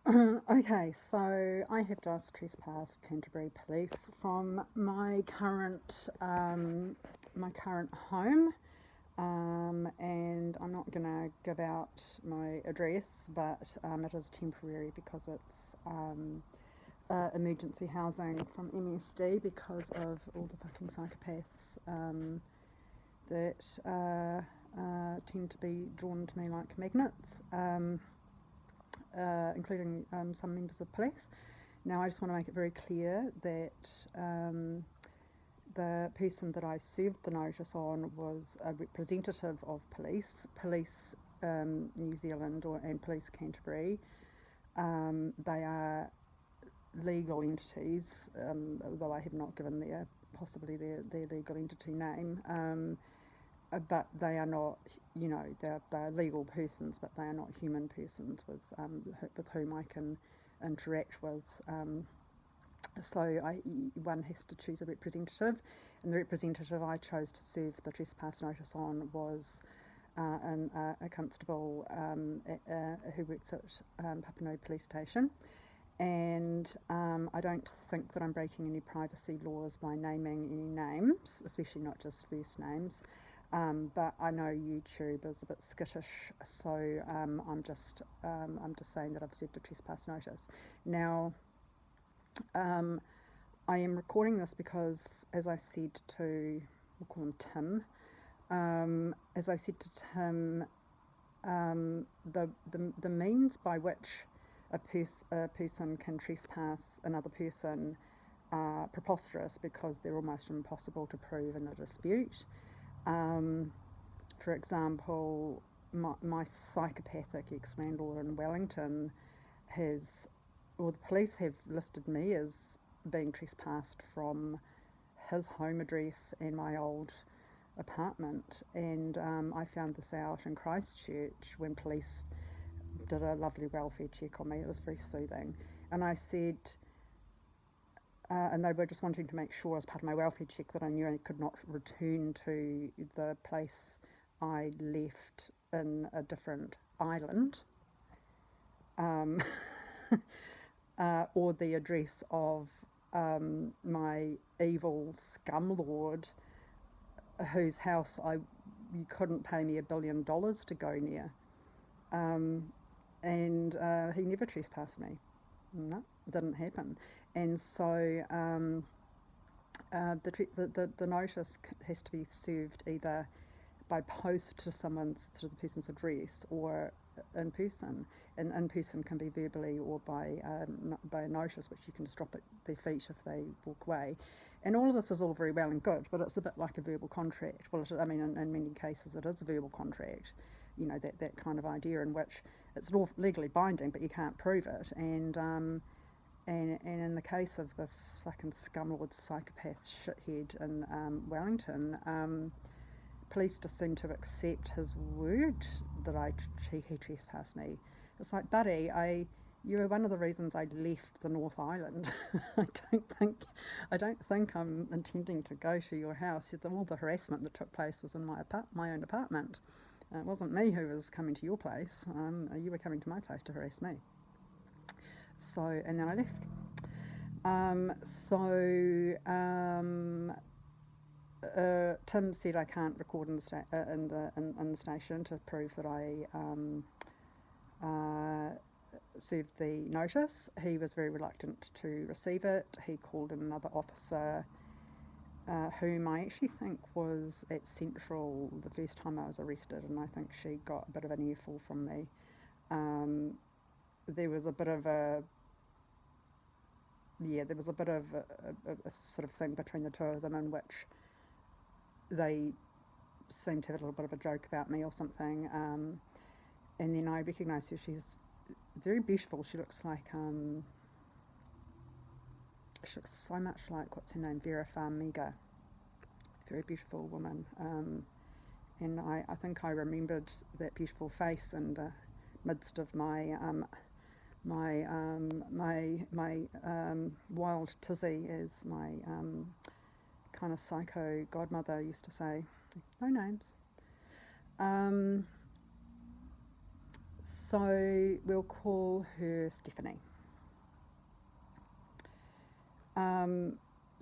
Okay, so I have just trespassed Canterbury Police from my current home, and I'm not gonna give out my address, but it is temporary because it's emergency housing from MSD because of all the fucking psychopaths that tend to be drawn to me like magnets. Including some members of police. Now, I just want to make it very clear that the person that I served the notice on was a representative of police New Zealand and police Canterbury. They are legal entities, although I have not given possibly their legal entity name. But they are not, they're legal persons, but they are not human persons with whom I can interact with. So one has to choose a representative, and the representative I chose to serve the trespass notice on was a constable who works at Papanui Police Station. And I don't think that I'm breaking any privacy laws by naming any names, especially not just first names. But I know YouTube is a bit skittish, so I'm just saying that I've served a trespass notice. Now, I am recording this because, as I said to, we'll call him Tim, as I said to Tim, the means by which a person can trespass another person are preposterous because they're almost impossible to prove in a dispute. For example, my psychopathic ex-landlord in Wellington the police have listed me as being trespassed from his home address and my old apartment. And I found this out in Christchurch when police did a lovely welfare check on me. It was very soothing. And I said, and they were just wanting to make sure as part of my welfare check that I knew I could not return to the place I left in a different island, or the address of my evil scumlord whose house you couldn't pay me $1 billion to go near. And he never trespassed me. No, it didn't happen. And so the notice has to be served either by post to the person's address or in person. And in person can be verbally or by a notice, which you can just drop at their feet if they walk away. And all of this is all very well and good, but it's a bit like a verbal contract. Well, in many cases it is a verbal contract. That kind of idea in which it's legally binding, but you can't prove it. And in the case of this fucking scumlord psychopath shithead in Wellington, police just seem to accept his word that he trespassed me. It's like, buddy, you were one of the reasons I left the North Island. I don't think I'm intending to go to your house. All the harassment that took place was in my own apartment. It wasn't me who was coming to your place. You were coming to my place to harass me. So, and then I left. Tim said I can't record in the station to prove that I served the notice. He was very reluctant to receive it. He called in another officer, whom I actually think was at Central the first time I was arrested, and I think she got a bit of an earful from me. There was a bit of a sort of thing between the two of them in which they seemed to have a little bit of a joke about me or something. And then I recognised her. She's very beautiful. She looks so much like, what's her name, Vera Farmiga. Very beautiful woman. And I think I remembered that beautiful face in the midst of my wild tizzy, as my kind of psycho godmother used to say. No names. So we'll call her Stephanie.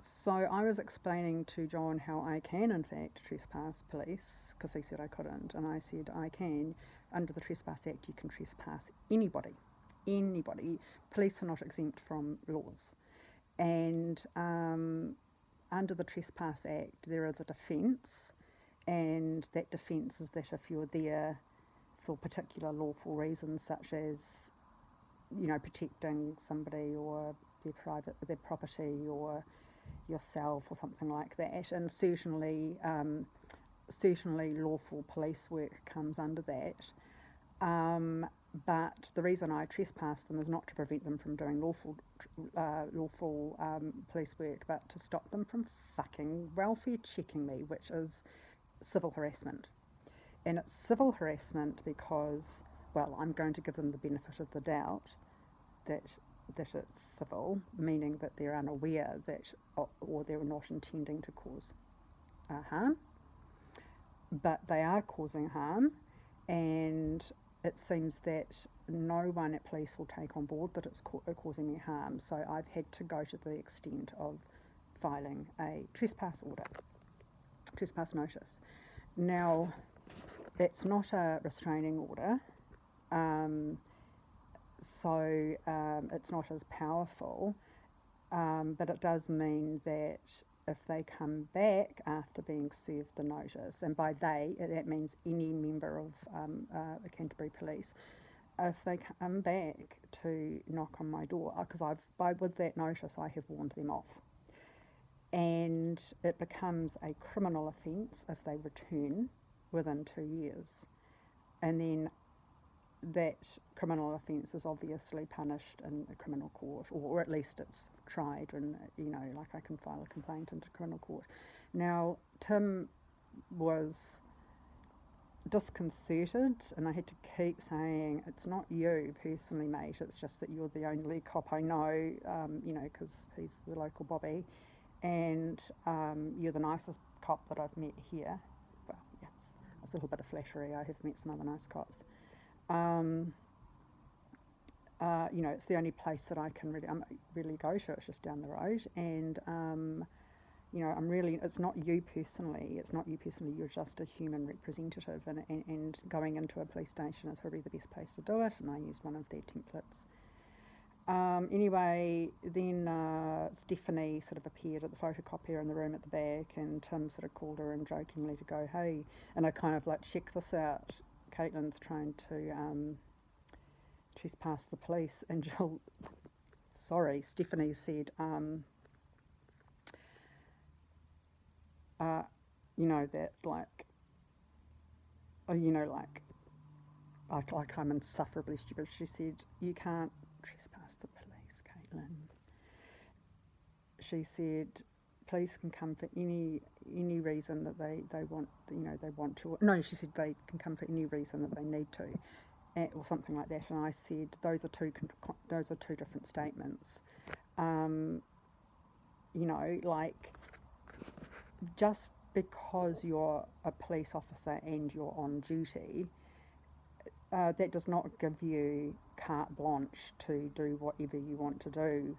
So I was explaining to John how I can in fact trespass police, because he said I couldn't, and I said I can. Under the Trespass Act you can trespass anybody. Police are not exempt from laws. And under the Trespass Act there is a defence, and that defence is that if you're there for particular lawful reasons, such as, you know, protecting somebody or their property or yourself or something like that, and certainly lawful police work comes under that. But the reason I trespass them is not to prevent them from doing lawful police work, but to stop them from fucking welfare checking me, which is civil harassment. And it's civil harassment because, well, I'm going to give them the benefit of the doubt that it's civil, meaning that they're unaware that, or they're not intending to cause harm, but they are causing harm, and it seems that no one at police will take on board that it's causing me harm. So I've had to go to the extent of filing a trespass notice. Now, it's not a restraining order, so it's not as powerful, but it does mean that if they come back after being served the notice, and by they, that means any member of the Canterbury Police, if they come back to knock on my door, because with that notice I have warned them off, and it becomes a criminal offence if they return within 2 years, and then that criminal offence is obviously punished in a criminal court, or at least it's tried, and, you know, like I can file a complaint into criminal court. Now, Tim was disconcerted, and I had to keep saying, it's not you personally, mate, it's just that you're the only cop I know, you know, because he's the local bobby, and you're the nicest cop that I've met here. Well, yeah, it's a little bit of flattery, I have met some other nice cops. You know, it's the only place that I can really go to. It's just down the road, and you know, it's not you personally. You're just a human representative, and going into a police station is probably the best place to do it. And I used one of their templates. Anyway, then Stephanie sort of appeared at the photocopier in the room at the back, and Tim sort of called her and jokingly to go, hey, and I kind of like, check this out, Caitlin's trying to trespass the police, and Stephanie said, you know, that like, you know, like I'm insufferably stupid. She said, you can't trespass the police, Caitlin. She said, police can come for any reason that they want, you know, they want to. No, she said they can come for any reason that they need to, or something like that. And I said, those are two different statements. You know, like, just because you're a police officer and you're on duty, that does not give you carte blanche to do whatever you want to do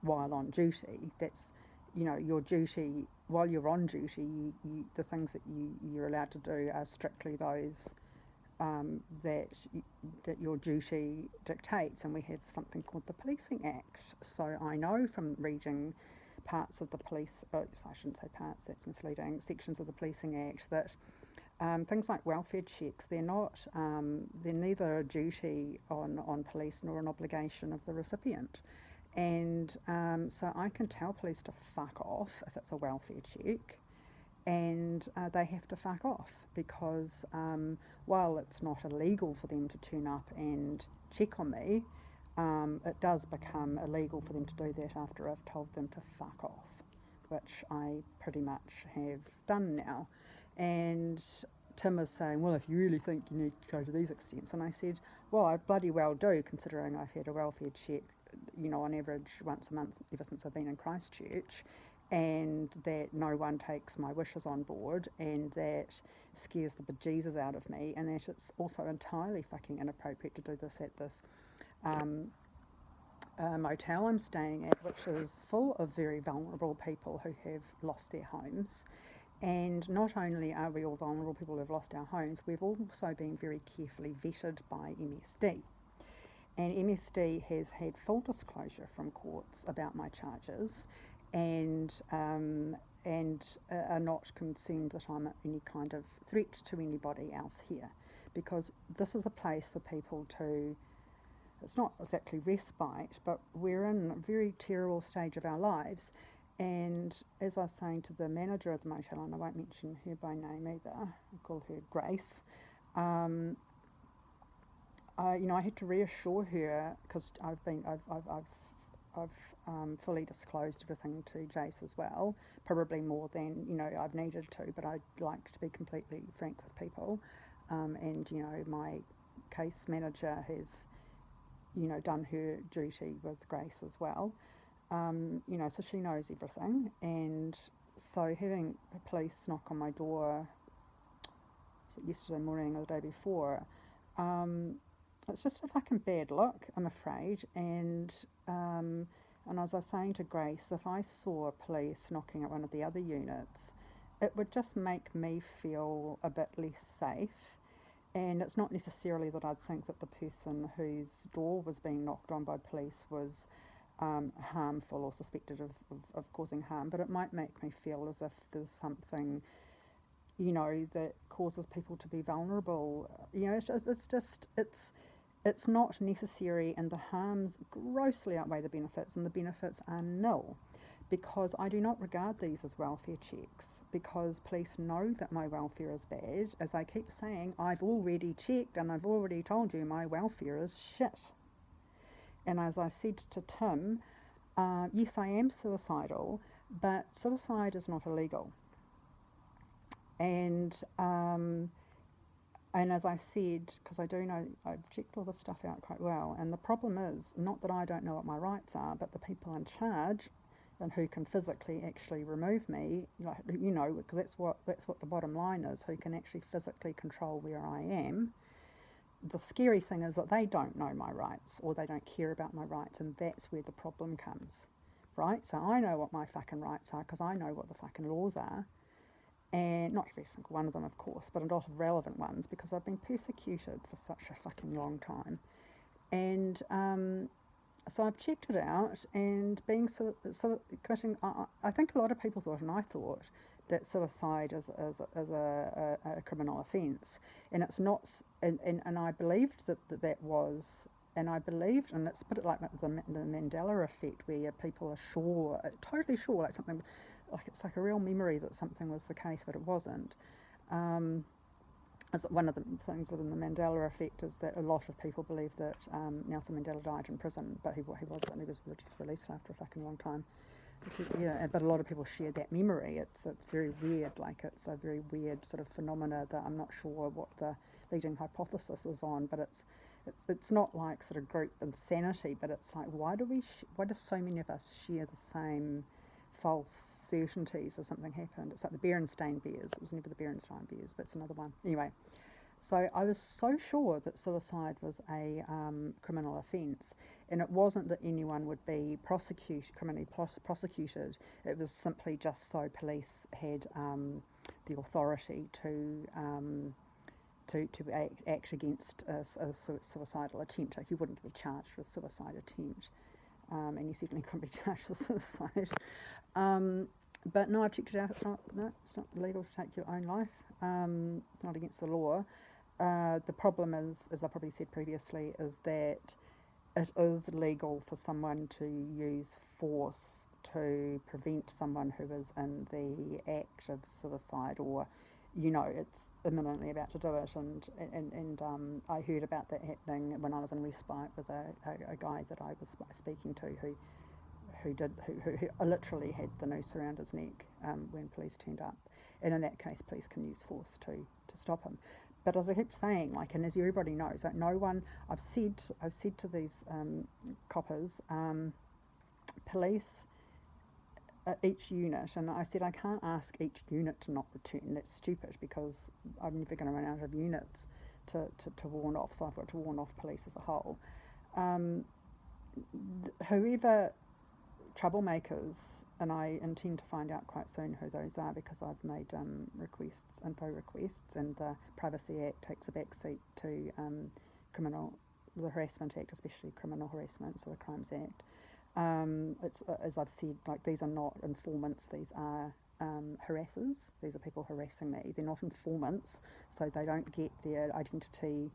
while on duty. That's, you know, your duty, while you're on duty, the things that you're allowed to do are strictly those that your duty dictates, and we have something called the Policing Act. So I know from reading parts of the police, I shouldn't say parts, that's misleading, sections of the Policing Act, that things like welfare checks, they're neither a duty on police nor an obligation of the recipient. And so I can tell police to fuck off if it's a welfare check, and they have to fuck off, because while it's not illegal for them to turn up and check on me, it does become illegal for them to do that after I've told them to fuck off, which I pretty much have done now. And Tim was saying, well, if you really think you need to go to these extents, and I said, well, I bloody well do, considering I've had a welfare check, you know, on average once a month ever since I've been in Christchurch, and that no one takes my wishes on board, and that scares the bejesus out of me, and that it's also entirely fucking inappropriate to do this at this motel I'm staying at, which is full of very vulnerable people who have lost their homes. And not only are we all vulnerable people who have lost our homes, we've also been very carefully vetted by MSD. And MSD has had full disclosure from courts about my charges, and are not concerned that I'm any kind of threat to anybody else here, because this is a place for people to, it's not exactly respite, but we're in a very terrible stage of our lives. And as I was saying to the manager of the motel, and I won't mention her by name either, I'll call her Grace, I had to reassure her, because I've fully disclosed everything to Jace as well, probably more than I've needed to, but I'd like to be completely frank with people, and my case manager has done her duty with Grace as well, so she knows everything. And so having police knock on my door, was it yesterday morning or the day before, it's just a fucking bad look, I'm afraid. And as I was saying to Grace, if I saw police knocking at one of the other units, it would just make me feel a bit less safe. And it's not necessarily that I'd think that the person whose door was being knocked on by police was harmful or suspected of causing harm, but it might make me feel as if there's something, that causes people to be vulnerable. It's not necessary, and the harms grossly outweigh the benefits, and the benefits are nil, because I do not regard these as welfare checks, because police know that my welfare is bad. As I keep saying, I've already checked and I've already told you my welfare is shit. And as I said to Tim, yes, I am suicidal, but suicide is not illegal. And as I said, because I do know, I've checked all this stuff out quite well, and the problem is not that I don't know what my rights are, but the people in charge and who can physically actually remove me, because that's what the bottom line is, who can actually physically control where I am. The scary thing is that they don't know my rights, or they don't care about my rights, and that's where the problem comes, right? So I know what my fucking rights are, because I know what the fucking laws are, and not every single one of them, of course, but a lot of relevant ones, because I've been persecuted for such a fucking long time. And so I've checked it out, and committing, I think a lot of people thought, and I thought, that suicide is a criminal offence, and it's not. And I believed that was, and I believed, and let's put it like the Mandela effect, where people are sure, totally sure, like something, like it's like a real memory that something was the case, but it wasn't. As one of the things within the Mandela effect is that a lot of people believe that Nelson Mandela died in prison, but he wasn't. He was just released after a fucking long time. Yeah, but a lot of people share that memory. It's very weird. Like, it's a very weird sort of phenomena that I'm not sure what the leading hypothesis is on. But it's not like sort of group insanity. But it's like, why do so many of us share the same false certainties of something happened? It's like the Berenstain Bears. It was never the Berenstain Bears. That's another one. Anyway, so I was so sure that suicide was a criminal offence, and it wasn't that anyone would be criminally prosecuted. It was simply just so police had the authority to act against a suicidal attempt. Like, you wouldn't be charged with suicide attempt, and you certainly couldn't be charged with suicide. But no, I've checked it out. It's not illegal to take your own life. It's not against the law. The problem is, as I probably said previously, is that it is legal for someone to use force to prevent someone who is in the act of suicide, or it's imminently about to do it. And I heard about that happening when I was in respite with a guy that I was speaking to who literally had the noose around his neck when police turned up. And in that case, police can use force to stop him. But as I keep saying, like, and as everybody knows, like, no one, I've said to these coppers, police each unit, and I said I can't ask each unit to not return. That's stupid because I'm never going to run out of units to warn off, so I've got to warn off police as a whole. Um, Whoever troublemakers, and I intend to find out quite soon who those are because I've made info requests, and the Privacy Act takes a backseat to the Harassment Act, especially criminal harassment, so the Crimes Act. It's as I've said, like these are not informants; these are harassers. These are people harassing me. They're not informants, so they don't get their identity.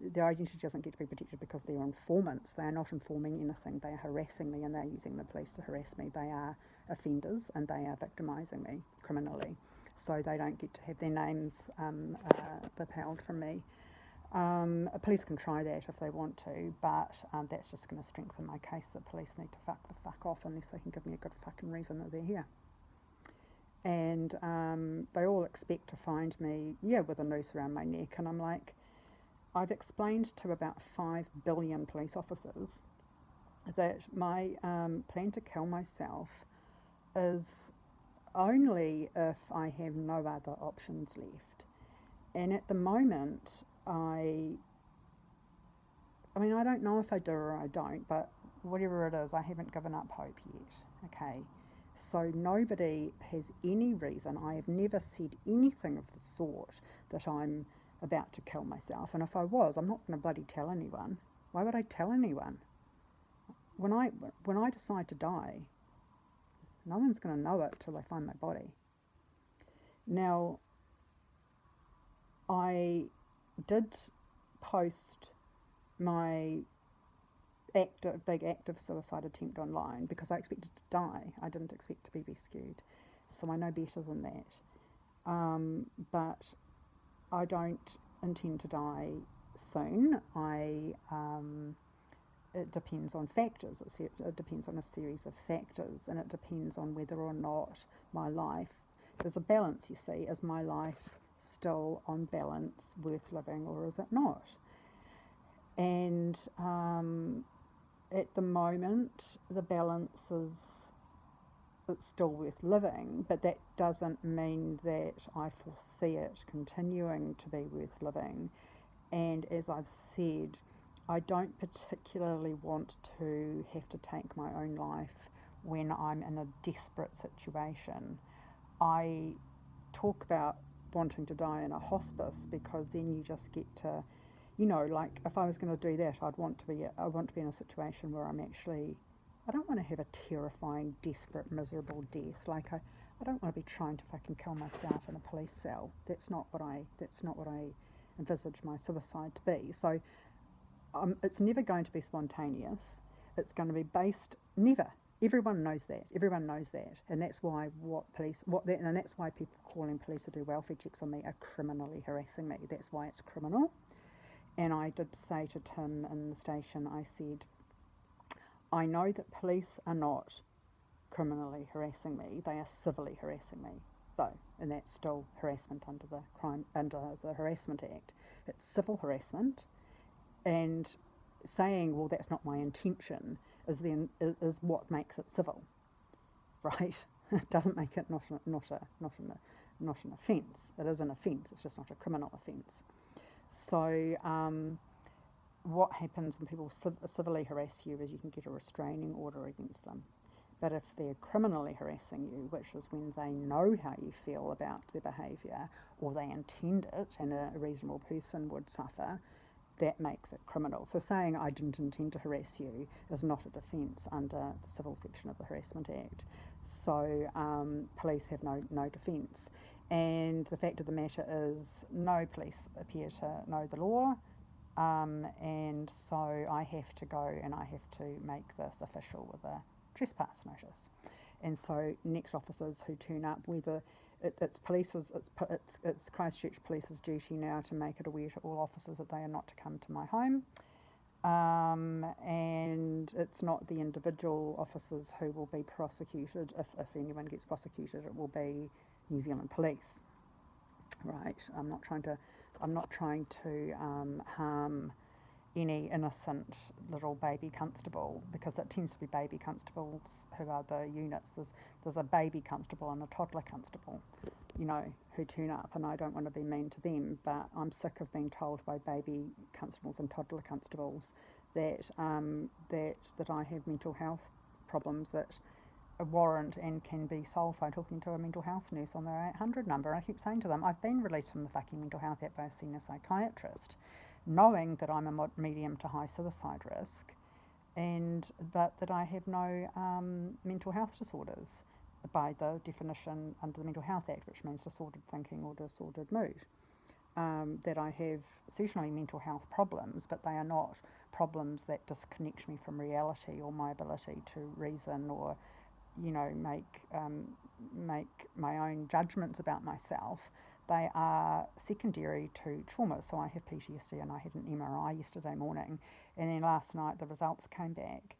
Their identity doesn't get to be protected because they're informants. They are not informing anything. They are harassing me, and they're using the police to harass me. They are offenders, and they are victimising me criminally. So they don't get to have their names withheld from me. Police can try that if they want to, but that's just going to strengthen my case that police need to fuck the fuck off unless they can give me a good fucking reason that they're here. And they all expect to find me, with a noose around my neck, and I'm like, I've explained to about 5 billion police officers that my plan to kill myself is only if I have no other options left. And at the moment, I mean, I don't know if I do or I don't, but whatever it is, I haven't given up hope yet, okay? So nobody has any reason, I have never said anything of the sort that I'm about to kill myself, and if I was, I'm not going to bloody tell anyone. Why would I tell anyone? When I decide to die, no one's going to know it till they find my body. Now, I did post my big active suicide attempt online because I expected to die. I didn't expect to be rescued, so I know better than that. But I don't intend to die soon. It depends on factors. It depends on a series of factors, and it depends on whether or not my life, there's a balance, you see. Is my life still on balance, worth living, or is it not? And at the moment, the balance is it's still worth living, but that doesn't mean that I foresee it continuing to be worth living. And as I've said, I don't particularly want to have to take my own life when I'm in a desperate situation. I talk about wanting to die in a hospice because then you just get to, like if I was going to do that, I want to be in a situation where I don't want to have a terrifying, desperate, miserable death. Like I don't want to be trying to fucking kill myself in a police cell. That's not what I envisage my suicide to be. So it's never going to be spontaneous. It's going to be based never. Everyone knows that, and that's why and that's why people calling police to do welfare checks on me are criminally harassing me. That's why it's criminal. And I did say to Tim in the station, I said, I know that police are not criminally harassing me; they are civilly harassing me, though, and that's still harassment under the Harassment Act. It's civil harassment, and saying, well, that's not my intention, is what makes it civil, right? It doesn't make it not an offence. It is an offence. It's just not a criminal offence. So what happens when people civilly harass you is you can get a restraining order against them. But if they're criminally harassing you, which is when they know how you feel about their behaviour, or they intend it and a reasonable person would suffer, that makes it criminal. So saying I didn't intend to harass you is not a defence under the civil section of the Harassment Act. So police have no defence. And the fact of the matter is no police appear to know the law, and so I have to go and I have to make this official with a trespass notice. And so next officers who turn up, whether it's Christchurch Police's duty now to make it aware to all officers that they are not to come to my home, and it's not the individual officers who will be prosecuted. If anyone gets prosecuted, it will be New Zealand Police, right? I'm not trying to harm any innocent little baby constable, because it tends to be baby constables who are the units. There's a baby constable and a toddler constable, you know, who turn up, and I don't want to be mean to them, but I'm sick of being told by baby constables and toddler constables that that I have mental health problems that warrant and can be solved by talking to a mental health nurse on their 800 number. I keep saying to them, I've been released from the fucking mental health act by a senior psychiatrist, knowing that I'm a medium to high suicide risk, but that I have no mental health disorders by the definition under the Mental Health Act, which means disordered thinking or disordered mood. That I have certainly mental health problems, but they are not problems that disconnect me from reality or my ability to reason or, you know, make my own judgments about myself. They are secondary to trauma. So I have PTSD, and I had an MRI yesterday morning, and then last night the results came back,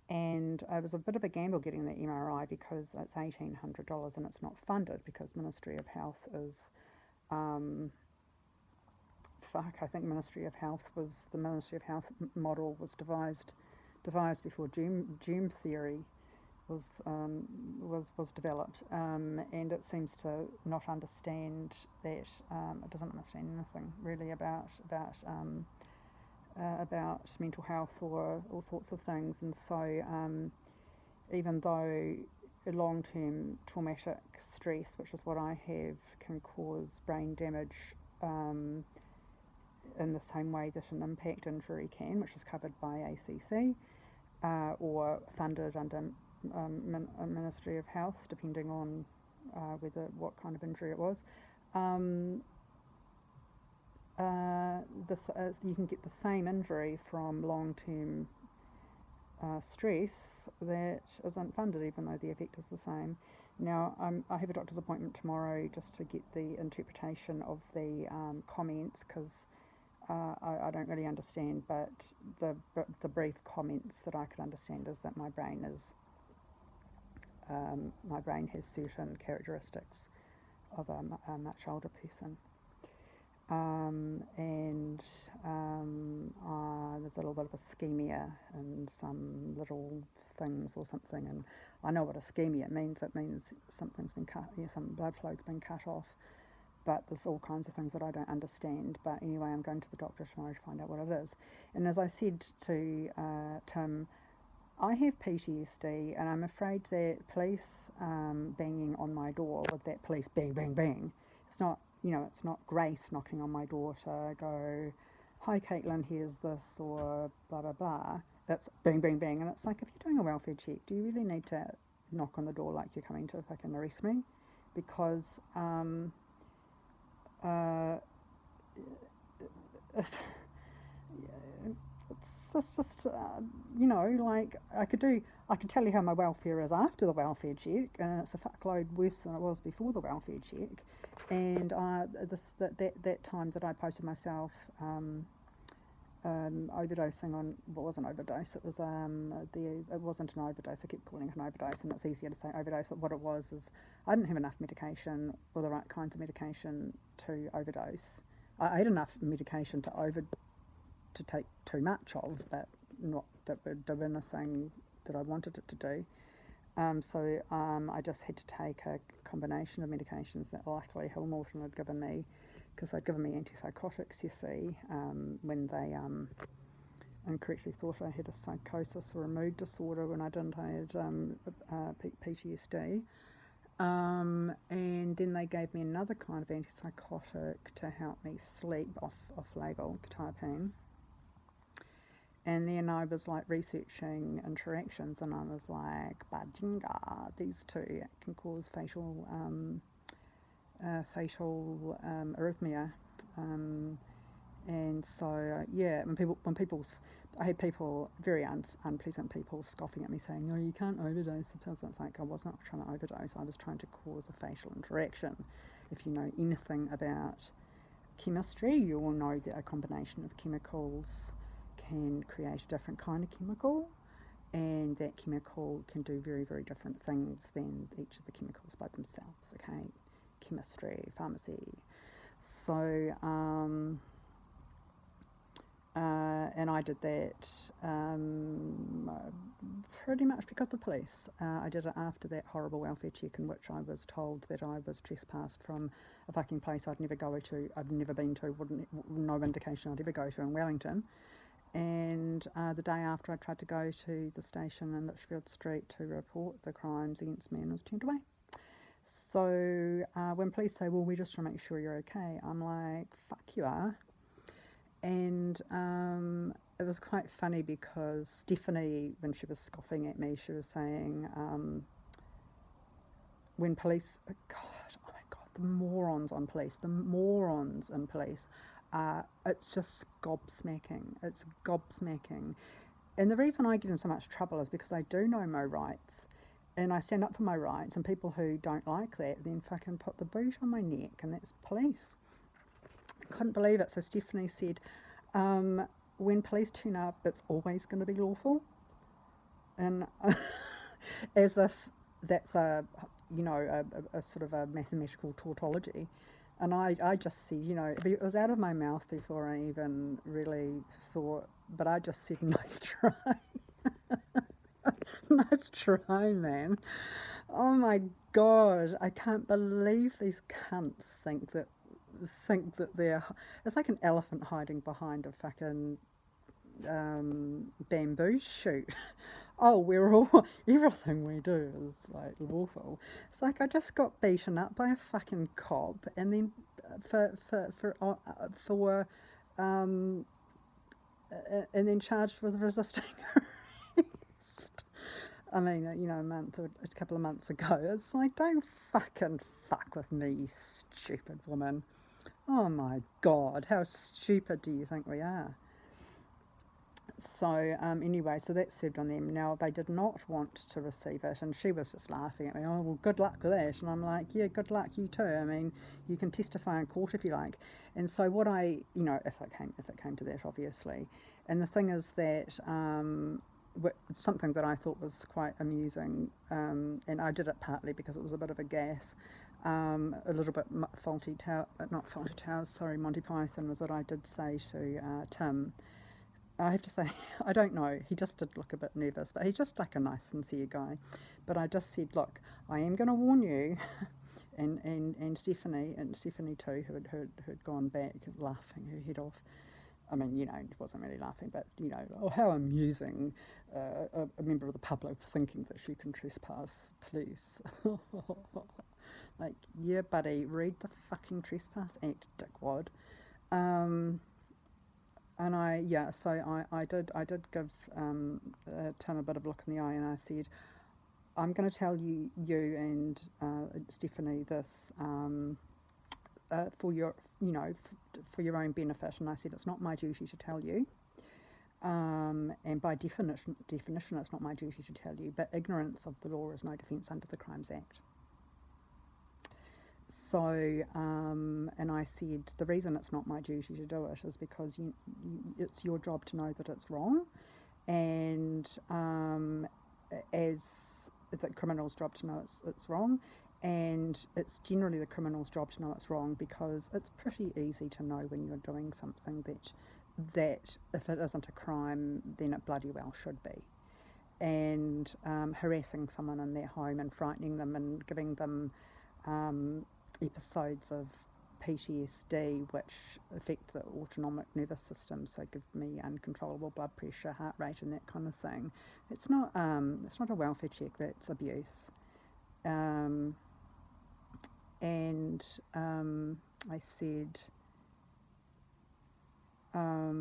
and it was a bit of a gamble getting the MRI because it's $1,800 and it's not funded because Ministry of Health is I think Ministry of Health model was devised before Doom theory was developed, and it seems to not understand that it doesn't understand anything really about mental health or all sorts of things, and so even though long-term traumatic stress, which is what I have, can cause brain damage in the same way that an impact injury can, which is covered by ACC or funded under Ministry of Health, depending on what kind of injury it was. You can get the same injury from long-term stress that isn't funded, even though the effect is the same. Now, I have a doctor's appointment tomorrow just to get the interpretation of the comments, because I don't really understand, but the brief comments that I could understand is that my brain has certain characteristics of a much older person. There's a little bit of ischemia and some little things or something, and I know what ischemia means. It means something's been cut, some blood flow's been cut off, but there's all kinds of things that I don't understand. But anyway, I'm going to the doctor tomorrow to find out what it is. And as I said to Tim, I have PTSD, and I'm afraid that police banging on my door with that police bang, bang, bang, it's not Grace knocking on my door to go, hi Caitlin, here's this, or blah, blah, blah. It's bang, bang, bang. And it's like, if you're doing a welfare check, do you really need to knock on the door like you're coming to fucking arrest me? Because it's just like I could tell you how my welfare is after the welfare check, and it's a fuckload worse than it was before the welfare check. And that time that I posted myself overdosing on, well, it wasn't overdose, it was it wasn't an overdose. I keep calling it an overdose, and it's easier to say overdose, but what it was is I didn't have enough medication, or the right kinds of medication, to overdose. I had enough medication to take too much of, but not that would do anything that I wanted it to do. So I just had to take a combination of medications that luckily Hillmorton had given me, because they'd given me antipsychotics, you see, when they incorrectly thought I had a psychosis or a mood disorder when I didn't. I had PTSD. And then they gave me another kind of antipsychotic to help me sleep, off-label, quetiapine. And then I was like researching interactions, and I was like, Bajinga, these two can cause fatal arrhythmia. And so, I had people, very unpleasant people, scoffing at me saying, no, you can't overdose. It's like, I was not trying to overdose, I was trying to cause a fatal interaction. If you know anything about chemistry, you will know that a combination of chemicals can create a different kind of chemical, and that chemical can do very, very different things than each of the chemicals by themselves. Okay, chemistry, pharmacy. So And I did that pretty much because of the police. I did it after that horrible welfare check in which I was told that I was trespassed from a fucking place I'd never go to, I'd never been to, no indication I'd ever go to in Wellington. And the day after, I tried to go to the station in Litchfield Street to report the crimes against me and was turned away. So when police say, well, we just want to make sure you're okay, I'm like, fuck you are. And it was quite funny because Stephanie, when she was scoffing at me, she was saying, when police, God, oh my God, the morons in police, it's just gobsmacking. It's gobsmacking. And the reason I get in so much trouble is because I do know my rights and I stand up for my rights, and people who don't like that then fucking put the boot on my neck, and that's police. Couldn't believe it. So Stephanie said, when police turn up, it's always going to be lawful. And as if that's a sort of a mathematical tautology. And I just said, it was out of my mouth before I even really thought, but I just said, nice try. Nice try, man. Oh my God, I can't believe these cunts think that they're, it's like an elephant hiding behind a fucking bamboo shoot. Oh, everything we do is like lawful. It's like I just got beaten up by a fucking cop, and then and then charged with resisting arrest. I mean, a couple of months ago. It's like, don't fucking fuck with me, you stupid woman. Oh my God, how stupid do you think we are? So anyway, so that served on them. Now, they did not want to receive it, and she was just laughing at me. Oh, well, good luck with that. And I'm like, yeah, good luck, you too. I mean, you can testify in court if you like. And so what if it came to that, obviously. And the thing is that something that I thought was quite amusing, and I did it partly because it was a bit of a gas, a little bit not Faulty Towers, sorry, Monty Python, was that I did say to Tim, I have to say, I don't know, he just did look a bit nervous, but he's just like a nice, sincere guy. But I just said, look, I am going to warn you, and Stephanie too, who had gone back laughing her head off. I mean, it wasn't really laughing, but, oh, how amusing, a member of the public thinking that she can trespass police. Like, yeah, buddy, read the fucking Trespass Act, dickwad. And I did give Tim a bit of a look in the eye, and I said, I'm going to tell you and Stephanie this for your own benefit. And I said, it's not my duty to tell you, and by definition, it's not my duty to tell you. But ignorance of the law is no defence under the Crimes Act. So, and I said, the reason it's not my duty to do it is because it's your job to know that it's wrong, and as the criminal's job to know it's wrong, and it's generally the criminal's job to know it's wrong because it's pretty easy to know when you're doing something that if it isn't a crime, then it bloody well should be. And harassing someone in their home and frightening them and giving them episodes of PTSD which affect the autonomic nervous system, so give me uncontrollable blood pressure, heart rate, and that kind of thing. It's not a welfare check, that's abuse. And I said, I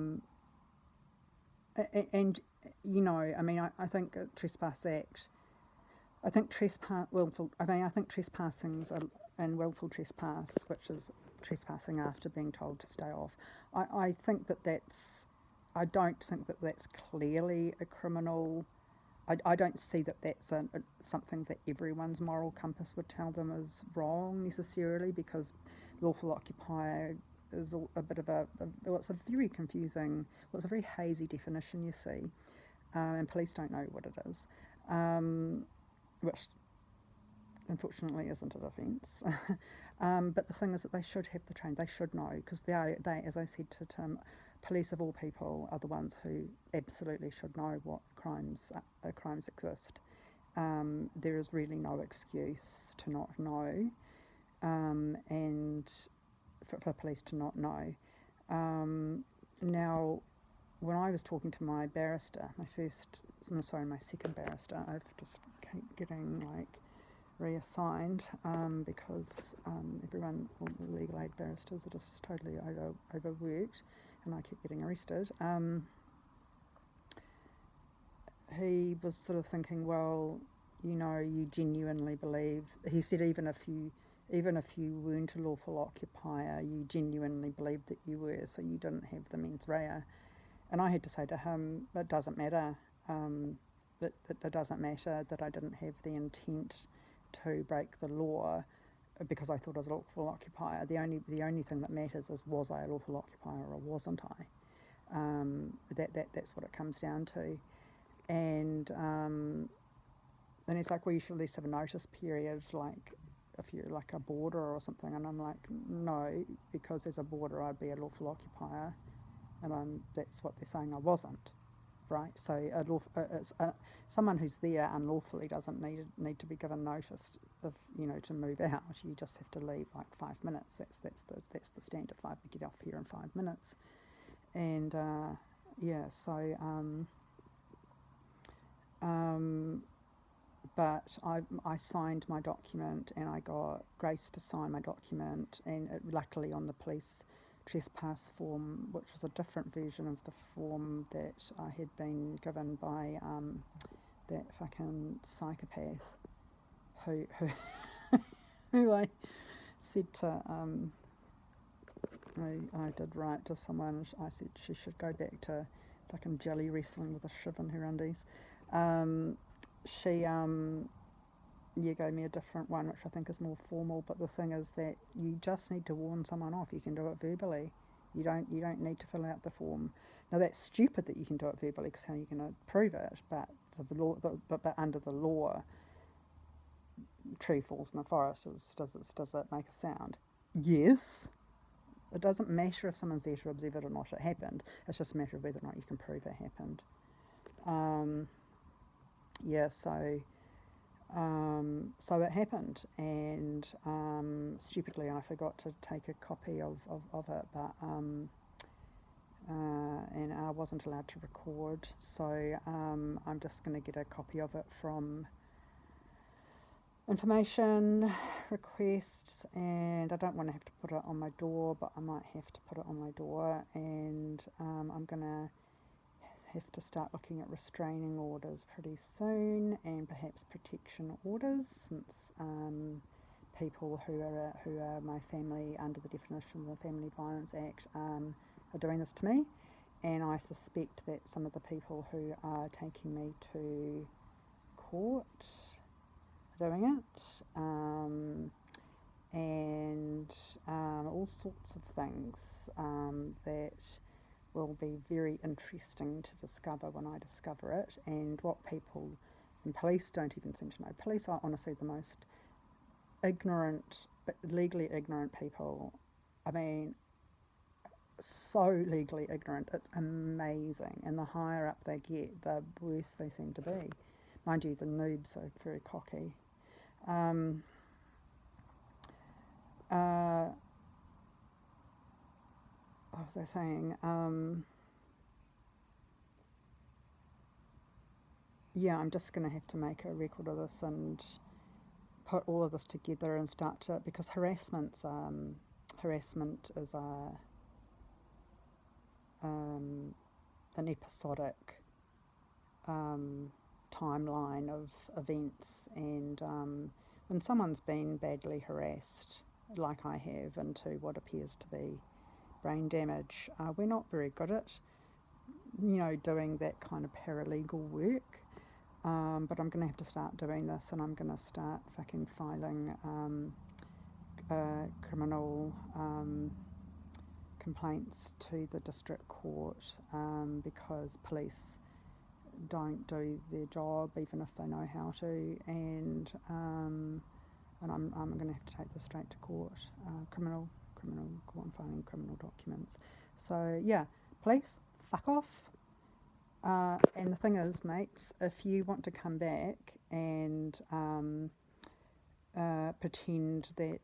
mean, I think Trespass Act. I think trespassing and willful trespass, which is trespassing after being told to stay off. I think that's. I don't think that that's clearly a criminal. I don't see that that's something that everyone's moral compass would tell them is wrong necessarily, because lawful occupier is a bit of it's a very confusing, it's a very hazy definition, you see, and police don't know what it is. Which unfortunately isn't a defence. But the thing is that they should have the training, they should know, because they, as I said to Tim, police of all people are the ones who absolutely should know what crimes exist. There is really no excuse to not know, and for police to not know. Now, when I was talking to my barrister, my second barrister, I've just keep getting reassigned because everyone, all the legal aid barristers are just totally overworked, and I keep getting arrested. He was sort of thinking, well, you genuinely believe. He said even if you weren't a lawful occupier, you genuinely believed that you were, so you didn't have the mens rea. And I had to say to him, it doesn't matter. It doesn't matter that I didn't have the intent to break the law because I thought I was a lawful occupier. The only thing that matters is, was I a lawful occupier or wasn't I? That's what it comes down to. And he's like, well, you should at least have a notice period, if you're a boarder or something. And I'm like, no, because as a boarder I'd be a lawful occupier, and that's what they're saying I wasn't. Right, so someone who's there unlawfully doesn't need to be given notice of to move out. You just have to leave 5 minutes. That's the standard. Get off here in 5 minutes, and but I signed my document, and I got Grace to sign my document, and luckily on the police trespass form, which was a different version of the form that I had been given by that fucking psychopath who who I said to I did write to someone. I said she should go back to fucking jelly wrestling with a shiv in her undies. She gave me a different one, which I think is more formal. But the thing is that you just need to warn someone off. You can do it verbally. You don't need to fill out the form. Now that's stupid that you can do it verbally, because how are you going to prove it? But but under the law, tree falls in the forest. Does it make a sound? Yes. It doesn't matter if someone's there to observe it or not. It happened. It's just a matter of whether or not you can prove it happened. So it happened, and stupidly I forgot to take a copy of it, but and I wasn't allowed to record, so I'm just going to get a copy of it from information requests, and I don't want to have to put it on my door, but I might have to put it on my door, and I'm going to have to start looking at restraining orders pretty soon, and perhaps protection orders, since people who are my family under the definition of the Family Violence Act are doing this to me, and I suspect that some of the people who are taking me to court are doing it, and all sorts of things that will be very interesting to discover when I discover it, and what people and police don't even seem to know. Police are honestly the most ignorant, but legally ignorant people. I mean, so legally ignorant, it's amazing, and the higher up they get, the worse they seem to be. Mind you, the noobs are very cocky. What was I saying? I'm just going to have to make a record of this and put all of this together and start to, because harassment is an episodic timeline of events, and when someone's been badly harassed, like I have, into what appears to be brain damage, we're not very good at doing that kind of paralegal work, but I'm going to have to start doing this, and I'm going to start fucking filing criminal complaints to the district court, because police don't do their job even if they know how to, and I'm going to have to take this straight to court, criminal court, and filing criminal documents. So Police, fuck off. And the thing is, mates, if you want to come back and pretend that,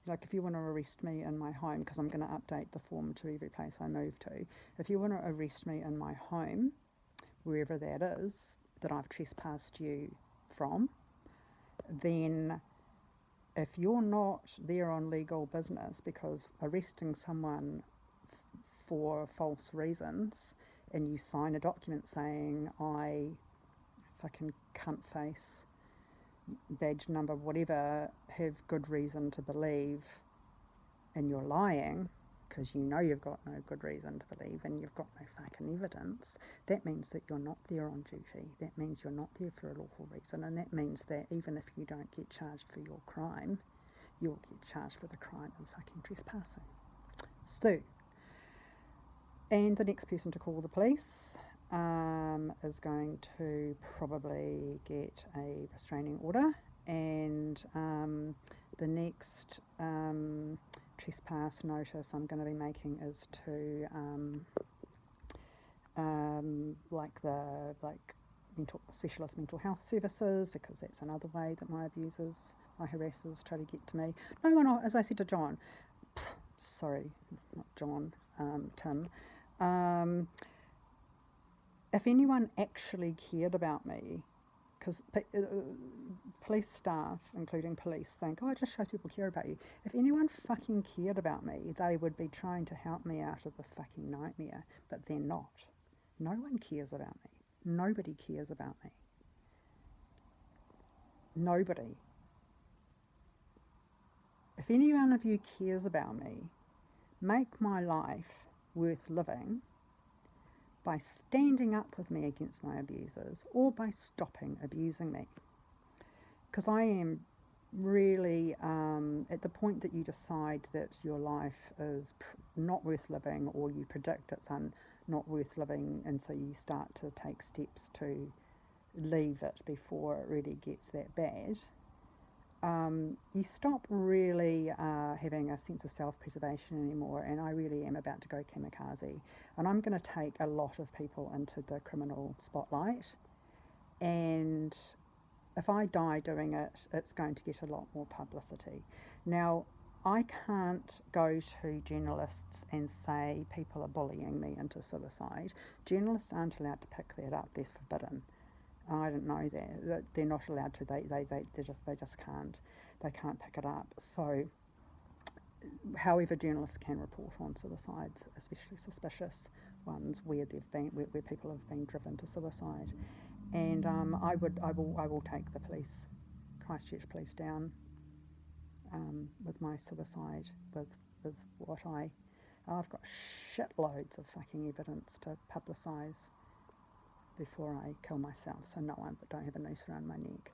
like, if you want to arrest me in my home, because I'm going to update the form to every place I move to, if you want to arrest me in my home, wherever that is, that I've trespassed you from, then if you're not there on legal business, because arresting someone for false reasons, and you sign a document saying, I fucking cunt face, badge number, whatever, have good reason to believe, and you're lying, because you know you've got no good reason to believe and you've got no fucking evidence, that means that you're not there on duty. That means you're not there for a lawful reason, and that means that even if you don't get charged for your crime, you'll get charged for the crime of fucking trespassing. So, and the next person to call the police is going to probably get a restraining order, and the next trespass notice I'm going to be making is to specialist mental health services, because that's another way that my abusers, my harassers, try to get to me. No one, as I said to John, sorry, not John, Tim. If anyone actually cared about me, because police staff, including police, think, oh, just show people care about you. If anyone fucking cared about me, they would be trying to help me out of this fucking nightmare, but they're not. No one cares about me. Nobody cares about me. Nobody. If any one of you cares about me, make my life worth living by standing up with me against my abusers, or by stopping abusing me. Because I am really at the point that you decide that your life is not worth living, or you predict it's not worth living, and so you start to take steps to leave it before it really gets that bad. You stop really having a sense of self-preservation anymore, and I really am about to go kamikaze, and I'm going to take a lot of people into the criminal spotlight, and if I die doing it, it's going to get a lot more publicity. Now, I can't go to journalists and say people are bullying me into suicide. Journalists aren't allowed to pick that up. They're forbidden. I didn't know that. They're not allowed to. They just can't. They can't pick it up. So, however, journalists can report on suicides, especially suspicious ones where where people have been driven to suicide. And I will take the police, Christchurch Police, down with my suicide, with what I've got shitloads of fucking evidence to publicise before I kill myself, so no, I don't have a noose around my neck.